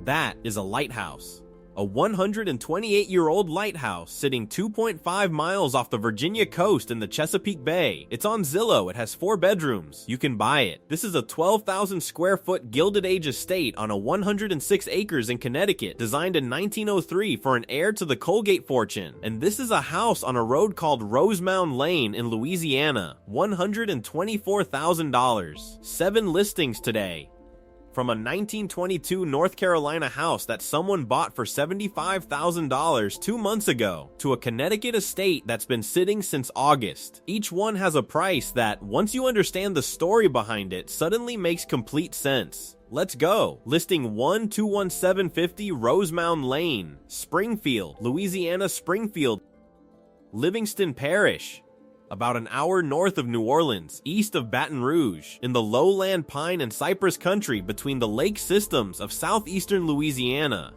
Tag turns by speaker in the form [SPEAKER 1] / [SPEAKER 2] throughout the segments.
[SPEAKER 1] That is a lighthouse. A 128-year-old lighthouse sitting 2.5 miles off the Virginia coast in the Chesapeake Bay. It's on Zillow. It has 4 bedrooms. You can buy it. This is a 12,000 square foot Gilded Age estate on a 106 acres in Connecticut, designed in 1903 for an heir to the Colgate fortune. And this is a house on a road called Rosemound Lane in Louisiana. $124,000. 7 listings today. From a 1922 North Carolina house that someone bought for $75,000 2 months ago to a Connecticut estate that's been sitting since August. Each one has a price that, once you understand the story behind it, suddenly makes complete sense. Let's go. Listing 1,21750 Rosemound Lane, Springfield, Louisiana. Springfield, Livingston Parish. About an hour north of New Orleans, east of Baton Rouge, in the lowland pine and cypress country between the lake systems of southeastern Louisiana.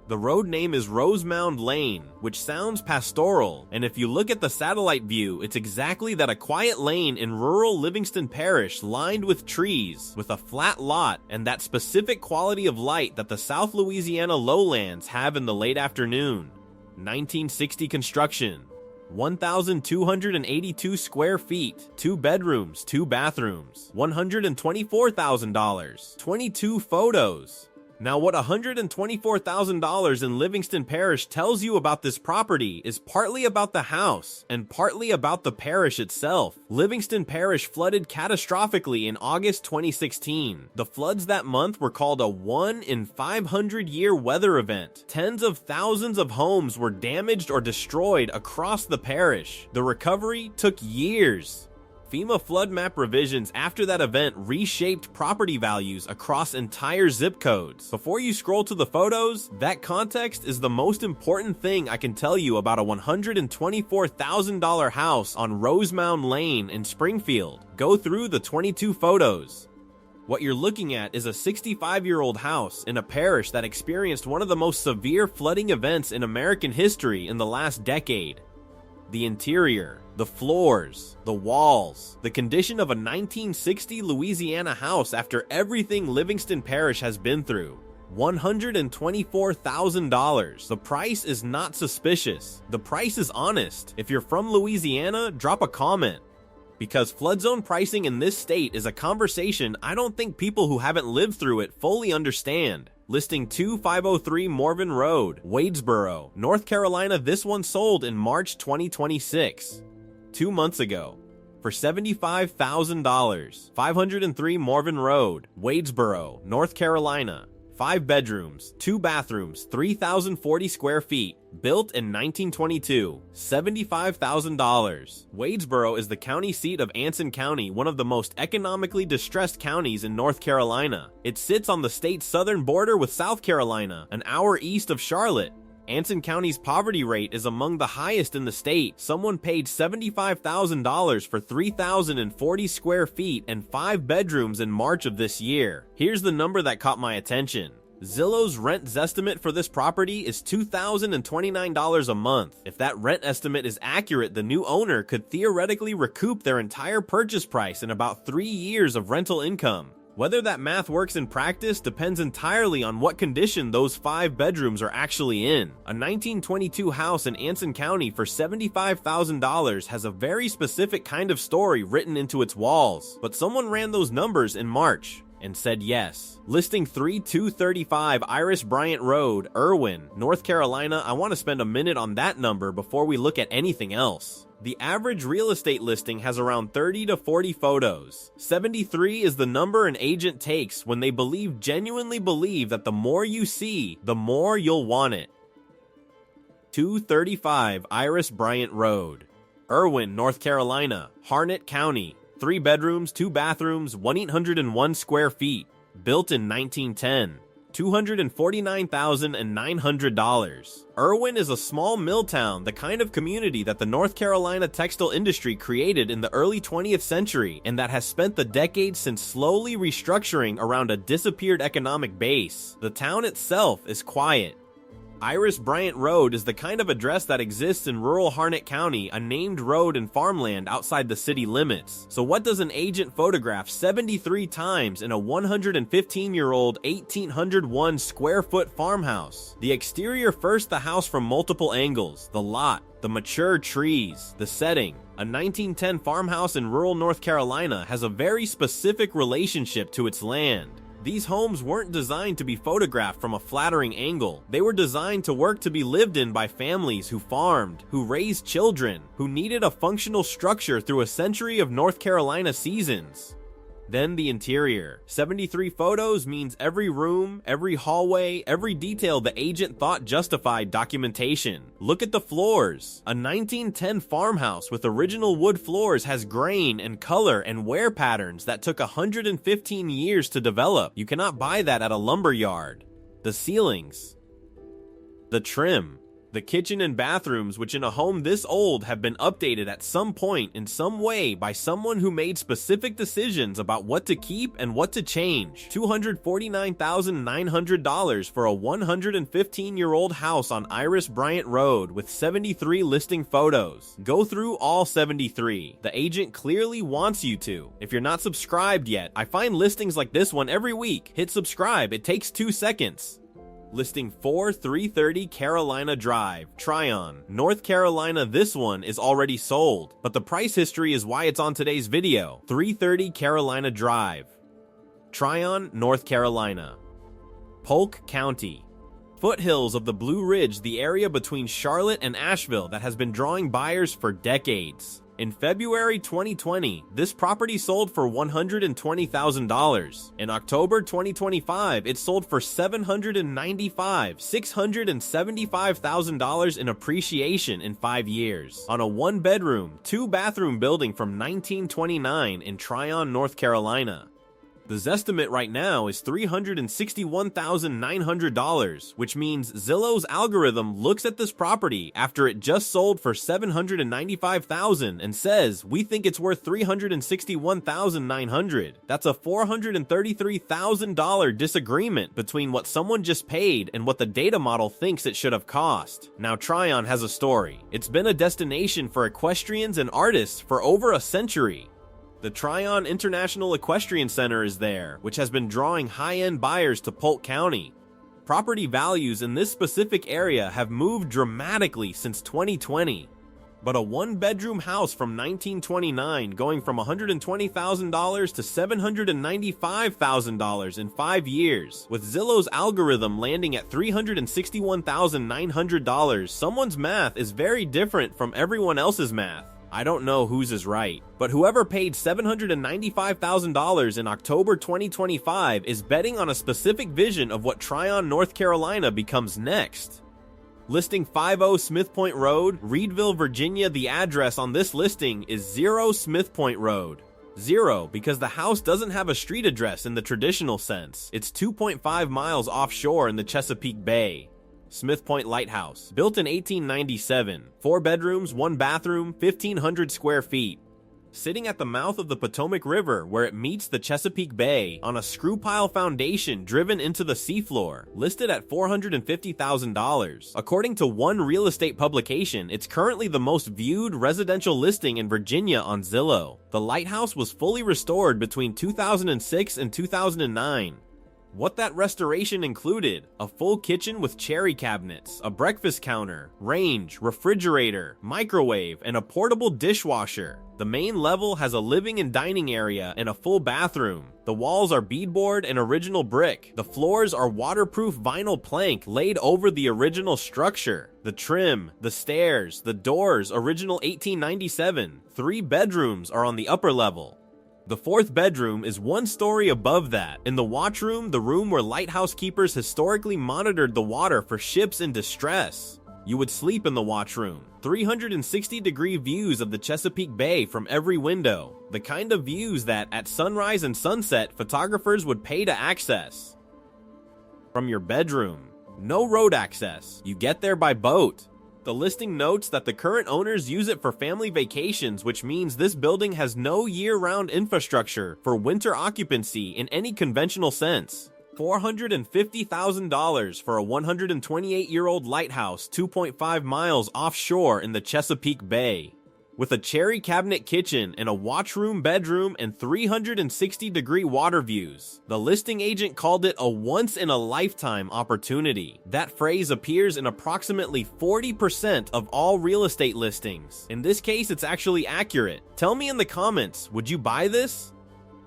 [SPEAKER 1] The road name is Rosemound Lane, which sounds pastoral, and if you look at the satellite view, it's exactly that, a quiet lane in rural Livingston Parish lined with trees, with a flat lot and that specific quality of light that the South Louisiana lowlands have in the late afternoon. 1960 construction. 1,282 square feet, 2 bedrooms, 2 bathrooms, $124,000, 22 photos. Now, what $124,000 in Livingston Parish tells you about this property is partly about the house and partly about the parish itself. Livingston Parish flooded catastrophically in August 2016. The floods that month were called a 1 in 500 year weather event. Tens of thousands of homes were damaged or destroyed across the parish. The recovery took years. FEMA flood map revisions after that event reshaped property values across entire zip codes. Before you scroll to the photos, that context is the most important thing I can tell you about a $124,000 house on Rosemound Lane in Springfield. Go through the 22 photos. What you're looking at is a 65-year-old house in a parish that experienced one of the most severe flooding events in American history in the last decade. The interior, the floors, the walls, the condition of a 1960 Louisiana house after everything Livingston Parish has been through. $124,000. The price is not suspicious. The price is honest. If you're from Louisiana, drop a comment. Because flood zone pricing in this state is a conversation I don't think people who haven't lived through it fully understand. Listing 2503 Morven Road, Wadesboro, North Carolina. This one sold in March 2026, 2 months ago, for $75,000. 503 Morven Road, Wadesboro, North Carolina. 5 bedrooms, 2 bathrooms, 3,040 square feet. Built in 1922, $75,000. Wadesboro is the county seat of Anson County, one of the most economically distressed counties in North Carolina. It sits on the state's southern border with South Carolina, an hour east of Charlotte. Anson County's poverty rate is among the highest in the state. Someone paid $75,000 for 3,040 square feet and 5 bedrooms in March of this year. Here's the number that caught my attention. Zillow's rent zestimate for this property is $2,029 a month. If that rent estimate is accurate, the new owner could theoretically recoup their entire purchase price in about 3 years of rental income. Whether that math works in practice depends entirely on what condition those 5 bedrooms are actually in. A 1922 house in Anson County for $75,000 has a very specific kind of story written into its walls, but someone ran those numbers in March and said yes. Listing 3235 Iris Bryant Road, Irwin, North Carolina. I want to spend a minute on that number before we look at anything else. The average real estate listing has around 30 to 40 photos. 73 is the number an agent takes when they genuinely believe that the more you see, the more you'll want it. 235 Iris Bryant Road, Irwin, North Carolina. Harnett County. 3 bedrooms, 2 bathrooms, 1,801 square feet. Built in 1910. $249,900. Irwin is a small mill town, the kind of community that the North Carolina textile industry created in the early 20th century and that has spent the decades since slowly restructuring around a disappeared economic base. The town itself is quiet. Iris Bryant Road is the kind of address that exists in rural Harnett County, a named road and farmland outside the city limits. So what does an agent photograph 73 times in a 115-year-old 1801 square foot farmhouse? The exterior first, the house from multiple angles, the lot, the mature trees, the setting. A 1910 farmhouse in rural North Carolina has a very specific relationship to its land. These homes weren't designed to be photographed from a flattering angle. They were designed to work to be lived in by families who farmed, who raised children, who needed a functional structure through a century of North Carolina seasons. Then the interior. 73 photos means every room, every hallway, every detail the agent thought justified documentation. Look at the floors. A 1910 farmhouse with original wood floors has grain and color and wear patterns that took 115 years to develop. You cannot buy that at a lumber yard. The ceilings. The trim. The kitchen and bathrooms, which in a home this old have been updated at some point in some way by someone who made specific decisions about what to keep and what to change. $249,900 for a 115-year-old house on Iris Bryant Road with 73 listing photos. Go through all 73. The agent clearly wants you to. If you're not subscribed yet, I find listings like this one every week. Hit subscribe, it takes 2 seconds. Listing 4330 Carolina Drive, Tryon, North Carolina. This one is already sold, but the price history is why it's on today's video. 330 Carolina Drive, Tryon, North Carolina. Polk County. Foothills of the Blue Ridge, the area between Charlotte and Asheville that has been drawing buyers for decades. In February 2020, this property sold for $120,000. In October 2025, it sold for $675,000 in appreciation in 5 years. On a 1-bedroom, 2-bathroom building from 1929 in Tryon, North Carolina. The Zestimate right now is $361,900, which means Zillow's algorithm looks at this property after it just sold for $795,000 and says, we think it's worth $361,900. That's a $433,000 disagreement between what someone just paid and what the data model thinks it should have cost. Now Tryon has a story. It's been a destination for equestrians and artists for over a century. The Tryon International Equestrian Center is there, which has been drawing high-end buyers to Polk County. Property values in this specific area have moved dramatically since 2020. But a 1-bedroom house from 1929 going from $120,000 to $795,000 in 5 years, with Zillow's algorithm landing at $361,900, someone's math is very different from everyone else's math. I don't know whose is right, but whoever paid $795,000 in October 2025 is betting on a specific vision of what Tryon, North Carolina becomes next. Listing 50 Smith Point Road, Reedville, Virginia. The address on this listing is 0 Smith Point Road. 0 because the house doesn't have a street address in the traditional sense. It's 2.5 miles offshore in the Chesapeake Bay. Smith Point Lighthouse, built in 1897, 4 bedrooms, 1 bathroom, 1,500 square feet. Sitting at the mouth of the Potomac River where it meets the Chesapeake Bay on a screw pile foundation driven into the seafloor, listed at $450,000. According to one real estate publication, it's currently the most viewed residential listing in Virginia on Zillow. The Lighthouse was fully restored between 2006 and 2009. What that restoration included: a full kitchen with cherry cabinets, a breakfast counter, range, refrigerator, microwave, and a portable dishwasher. The main level has a living and dining area and a full bathroom. The walls are beadboard and original brick. The floors are waterproof vinyl plank laid over the original structure. The trim, the stairs, the doors, original 1897. 3 bedrooms are on the upper level. The 4th bedroom is 1 story above that. In the watchroom, the room where lighthouse keepers historically monitored the water for ships in distress. You would sleep in the watchroom. 360-degree views of the Chesapeake Bay from every window. The kind of views that, at sunrise and sunset, photographers would pay to access. From your bedroom, no road access. You get there by boat. The listing notes that the current owners use it for family vacations, which means this building has no year-round infrastructure for winter occupancy in any conventional sense. $450,000 for a 128-year-old lighthouse 2.5 miles offshore in the Chesapeake Bay. With a cherry cabinet kitchen and a watchroom bedroom and 360-degree water views, the listing agent called it a once-in-a-lifetime opportunity. That phrase appears in approximately 40% of all real estate listings. In this case, it's actually accurate. Tell me in the comments, would you buy this?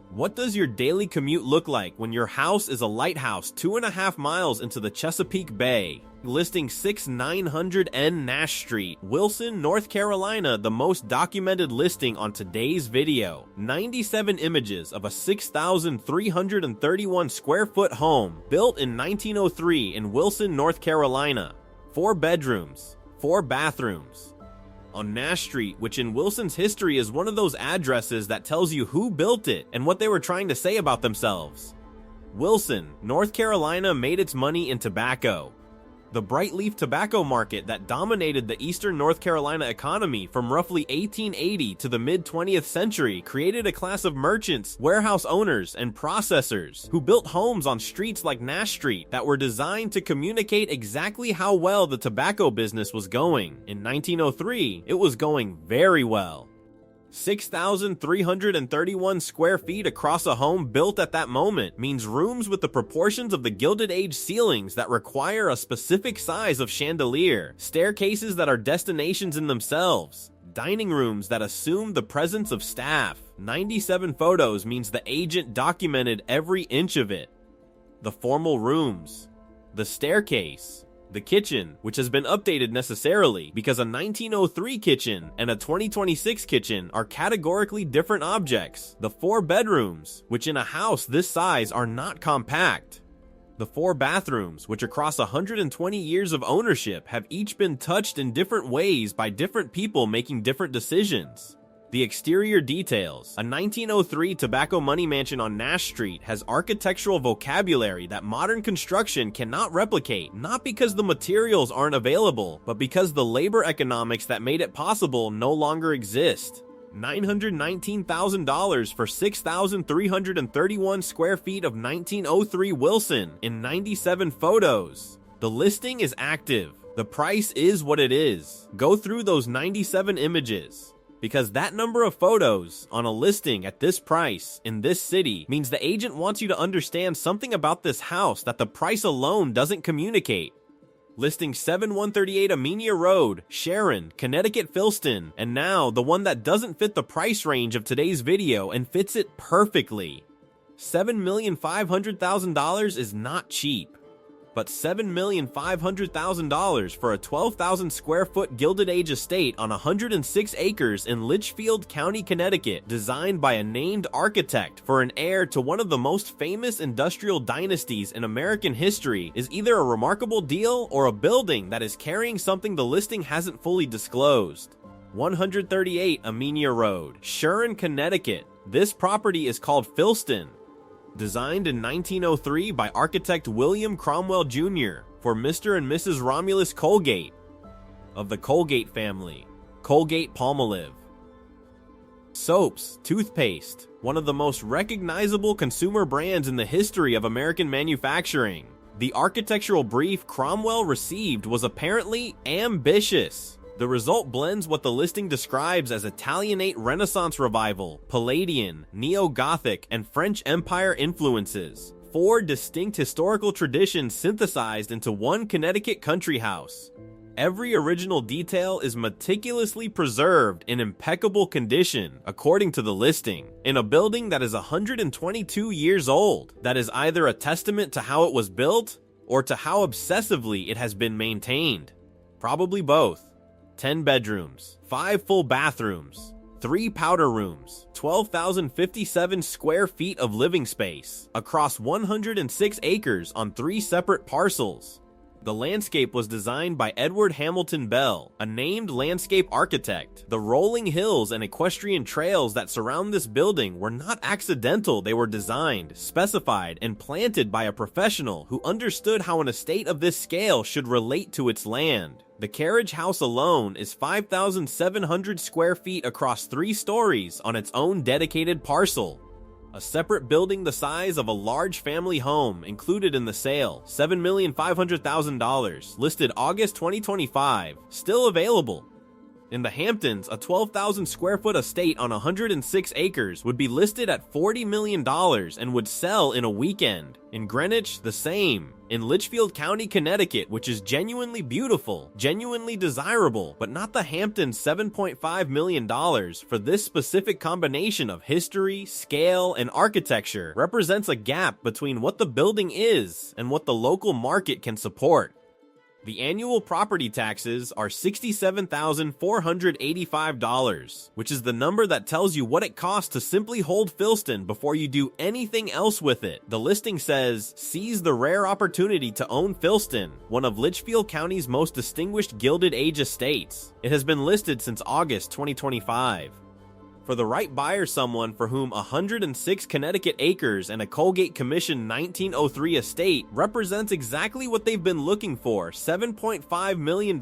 [SPEAKER 1] What does your daily commute look like when your house is a lighthouse 2.5 miles into the Chesapeake Bay? Listing 6900N Nash Street, Wilson, North Carolina, the most documented listing on today's video. 97 images of a 6,331 square foot home built in 1903 in Wilson, North Carolina. 4 bedrooms, 4 bathrooms. On Nash Street, which in Wilson's history is one of those addresses that tells you who built it and what they were trying to say about themselves. Wilson, North Carolina made its money in tobacco. The bright leaf tobacco market that dominated the eastern North Carolina economy from roughly 1880 to the mid-20th century created a class of merchants, warehouse owners, and processors who built homes on streets like Nash Street that were designed to communicate exactly how well the tobacco business was going. In 1903, it was going very well. 6,331 square feet across a home built at that moment means rooms with the proportions of the Gilded Age ceilings that require a specific size of chandelier, staircases that are destinations in themselves, dining rooms that assume the presence of staff. 97 photos means the agent documented every inch of it. The formal rooms, the staircase, the kitchen, which has been updated necessarily because a 1903 kitchen and a 2026 kitchen are categorically different objects. The 4 bedrooms, which in a house this size are not compact. The 4 bathrooms, which across 120 years of ownership have each been touched in different ways by different people making different decisions. The exterior details. A 1903 tobacco money mansion on Nash Street has architectural vocabulary that modern construction cannot replicate, not because the materials aren't available, but because the labor economics that made it possible no longer exist. $919,000 for 6,331 square feet of 1903 Wilson in 97 photos. The listing is active. The price is what it is. Go through those 97 images. Because that number of photos on a listing at this price in this city means the agent wants you to understand something about this house that the price alone doesn't communicate. Listing 7138 Amenia Road, Sharon, Connecticut, Filston, and now the one that doesn't fit the price range of today's video and fits it perfectly. $7,500,000 is not cheap. But $7,500,000 for a 12,000 square foot Gilded Age estate on 106 acres in Litchfield County, Connecticut, designed by a named architect for an heir to one of the most famous industrial dynasties in American history is either a remarkable deal or a building that is carrying something the listing hasn't fully disclosed. 138 Amenia Road, Sharon, Connecticut. This property is called Filston. Designed in 1903 by architect William Cromwell Jr. for Mr. and Mrs. Romulus Colgate of the Colgate family. Colgate-Palmolive. Soaps, toothpaste, one of the most recognizable consumer brands in the history of American manufacturing. The architectural brief Cromwell received was apparently ambitious. The result blends what the listing describes as Italianate Renaissance revival, Palladian, Neo-Gothic, and French Empire influences. 4 distinct historical traditions synthesized into one Connecticut country house. Every original detail is meticulously preserved in impeccable condition, according to the listing, in a building that is 122 years old. That is either a testament to how it was built or to how obsessively it has been maintained. Probably both. 10 bedrooms, 5 full bathrooms, 3 powder rooms, 12,057 square feet of living space, across 106 acres on 3 separate parcels. The landscape was designed by Edward Hamilton Bell, a named landscape architect. The rolling hills and equestrian trails that surround this building were not accidental. They were designed, specified, and planted by a professional who understood how an estate of this scale should relate to its land. The carriage house alone is 5,700 square feet across 3 stories on its own dedicated parcel. A separate building the size of a large family home included in the sale, $7,500,000, listed August 2025, still available. In the Hamptons, a 12,000 square foot estate on 106 acres would be listed at $40 million and would sell in a weekend. In Greenwich, the same. In Litchfield County, Connecticut, which is genuinely beautiful, genuinely desirable, but not the Hamptons' $7.5 million for this specific combination of history, scale, and architecture represents a gap between what the building is and what the local market can support. The annual property taxes are $67,485, which is the number that tells you what it costs to simply hold Filston before you do anything else with it. The listing says, "Seize the rare opportunity to own Filston, one of Litchfield County's most distinguished Gilded Age estates." It has been listed since August 2025. For the right buyer, someone for whom 106 Connecticut acres and a Colgate Commission 1903 estate represents exactly what they've been looking for, $7.5 million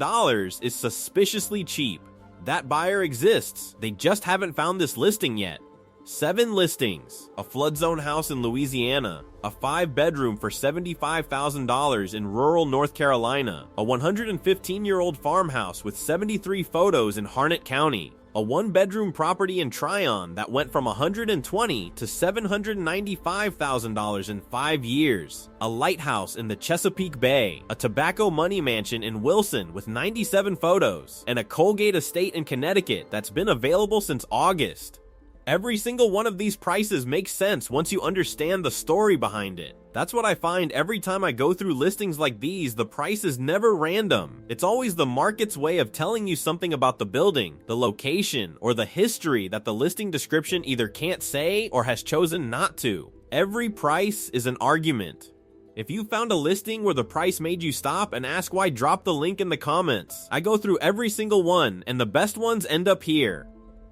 [SPEAKER 1] is suspiciously cheap. That buyer exists, they just haven't found this listing yet. 7 listings: a flood zone house in Louisiana, a 5-bedroom for $75,000 in rural North Carolina, a 115-year-old farmhouse with 73 photos in Harnett County, a 1-bedroom property in Tryon that went from $120,000 to $795,000 in 5 years, a lighthouse in the Chesapeake Bay, a tobacco money mansion in Wilson with 97 photos, and a Colgate estate in Connecticut that's been available since August. Every single one of these prices makes sense once you understand the story behind it. That's what I find every time I go through listings like these. The price is never random. It's always the market's way of telling you something about the building, the location, or the history that the listing description either can't say or has chosen not to. Every price is an argument. If you found a listing where the price made you stop and ask why, drop the link in the comments. I go through every single one, and the best ones end up here.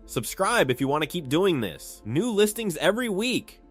[SPEAKER 1] Subscribe if you want to keep doing this. New listings every week.